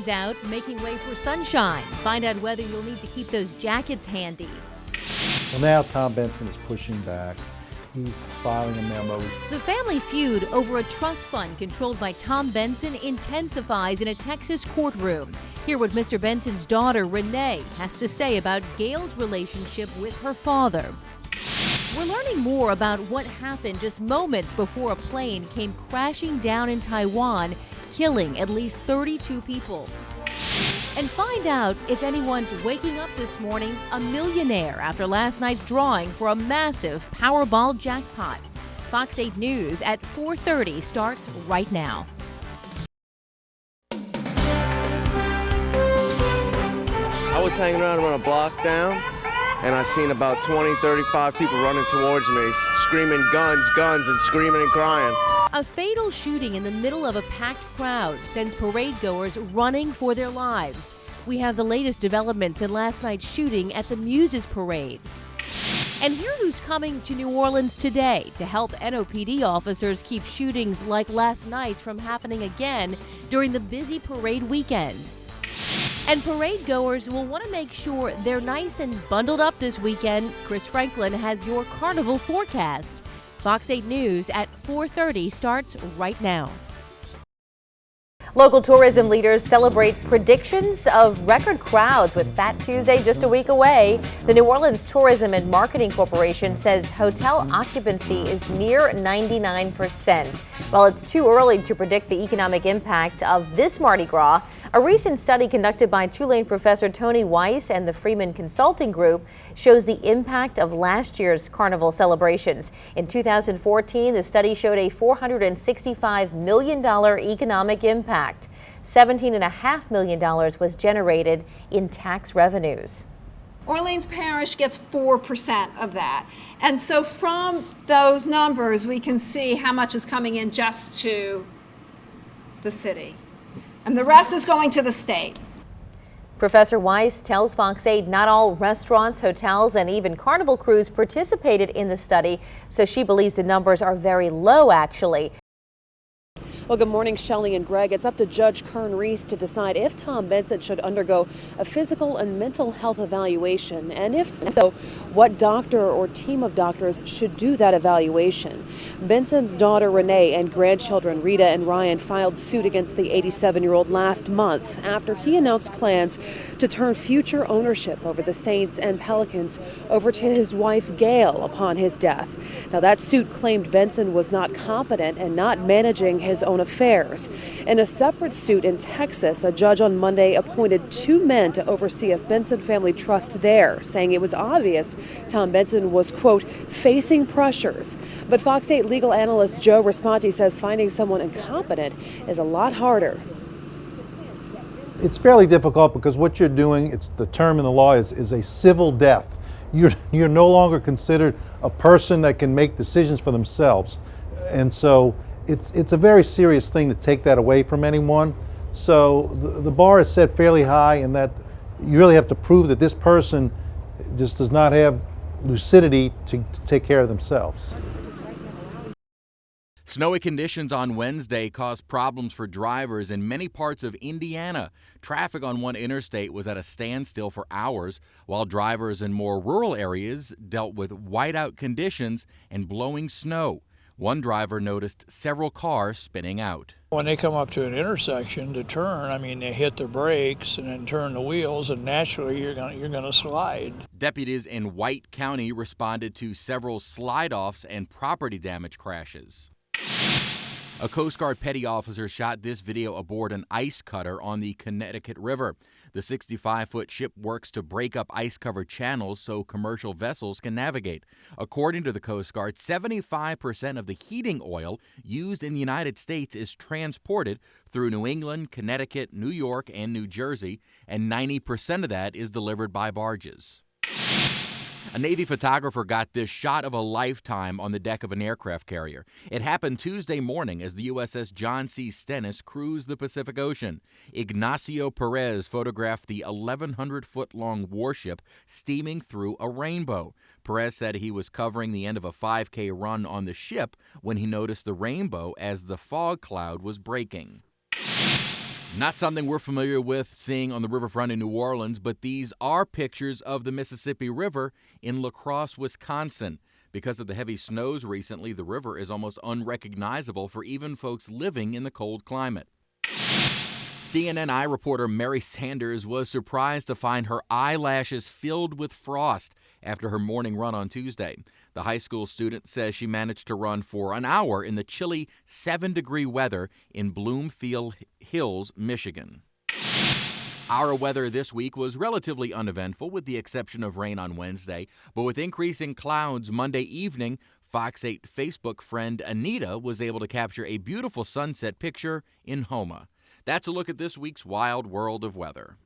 is out, making way for sunshine. Find out whether you'll need to keep those jackets handy. Well, now Tom Benson is pushing back. He's filing a memo. The family feud over a trust fund controlled by Tom Benson intensifies in a Texas courtroom. Hear what Mr. Benson's daughter, Renee, has to say about Gail's relationship with her father. We're learning more about what happened just moments before a plane came crashing down in Taiwan, killing at least 32 people. And find out if anyone's waking up this morning a millionaire after last night's drawing for a massive Powerball jackpot. Fox 8 News at 4:30 starts right now. I was hanging around a block down, and I seen about 20, 35 people running towards me, screaming guns, guns, and screaming and crying. A fatal shooting in the middle of a packed crowd sends parade goers running for their lives. We have the latest developments in last night's shooting at the Muses Parade. And hear who's coming to New Orleans today to help NOPD officers keep shootings like last night's from happening again during the busy parade weekend. And parade goers will want to make sure they're nice and bundled up this weekend. Chris Franklin has your carnival forecast. Fox 8 News at 4:30 starts right now. Local tourism leaders celebrate predictions of record crowds with Fat Tuesday just a week away. The New Orleans Tourism and Marketing Corporation says hotel occupancy is near 99%. While it's too early to predict the economic impact of this Mardi Gras, a recent study conducted by Tulane professor Tony Weiss and the Freeman Consulting Group shows the impact of last year's carnival celebrations. In 2014, the study showed a $465 million economic impact. $17.5 million was generated in tax revenues. Orleans Parish gets 4% of that. And so from those numbers, we can see how much is coming in just to the city. And the rest is going to the state. Professor Weiss tells Fox 8 not all restaurants, hotels, and even carnival crews participated in the study, so she believes the numbers are very low, actually. Well, good morning, Shelley and Greg. It's up to Judge Kern Reese to decide if Tom Benson should undergo a physical and mental health evaluation, and if so, what doctor or team of doctors should do that evaluation. Benson's daughter Renee and grandchildren Rita and Ryan filed suit against the 87-year-old last month after he announced plans to turn future ownership over the Saints and Pelicans over to his wife Gail upon his death. Now, that suit claimed Benson was not competent and not managing his own affairs. In a separate suit in Texas, a judge on Monday appointed 2 men to oversee a Benson family trust there, saying it was obvious Tom Benson was, quote, facing pressures. But Fox 8 legal analyst Joe Raspanti says finding someone incompetent is a lot harder. It's fairly difficult because what you're doing, it's the term in the law is a civil death. You're no longer considered a person that can make decisions for themselves. And so it's a very serious thing to take that away from anyone. So the bar is set fairly high, in that you really have to prove that this person just does not have lucidity to take care of themselves. Snowy conditions on Wednesday caused problems for drivers in many parts of Indiana. Traffic on one interstate was at a standstill for hours, while drivers in more rural areas dealt with whiteout conditions and blowing snow. One driver noticed several cars spinning out. When they come up to an intersection to turn, I mean, they hit the brakes and then turn the wheels, and naturally you're gonna slide. Deputies in White County responded to several slide-offs and property damage crashes. A Coast Guard petty officer shot this video aboard an ice cutter on the Connecticut River. The 65-foot ship works to break up ice-covered channels so commercial vessels can navigate. According to the Coast Guard, 75% of the heating oil used in the United States is transported through New England, Connecticut, New York, and New Jersey, and 90% of that is delivered by barges. A Navy photographer got this shot of a lifetime on the deck of an aircraft carrier. It happened Tuesday morning as the USS John C. Stennis cruised the Pacific Ocean. Ignacio Perez photographed the 1,100-foot-long warship steaming through a rainbow. Perez said he was covering the end of a 5K run on the ship when he noticed the rainbow as the fog cloud was breaking. Not something we're familiar with seeing on the riverfront in New Orleans, but these are pictures of the Mississippi River in La Crosse, Wisconsin. Because of the heavy snows recently, the river is almost unrecognizable for even folks living in the cold climate. CNN reporter Mary Sanders was surprised to find her eyelashes filled with frost after her morning run on Tuesday. The high school student says she managed to run for an hour in the chilly 7-degree weather in Bloomfield Hills, Michigan. Our weather this week was relatively uneventful with the exception of rain on Wednesday, but with increasing clouds Monday evening, Fox 8 Facebook friend Anita was able to capture a beautiful sunset picture in Houma. That's a look at this week's Wild World of Weather.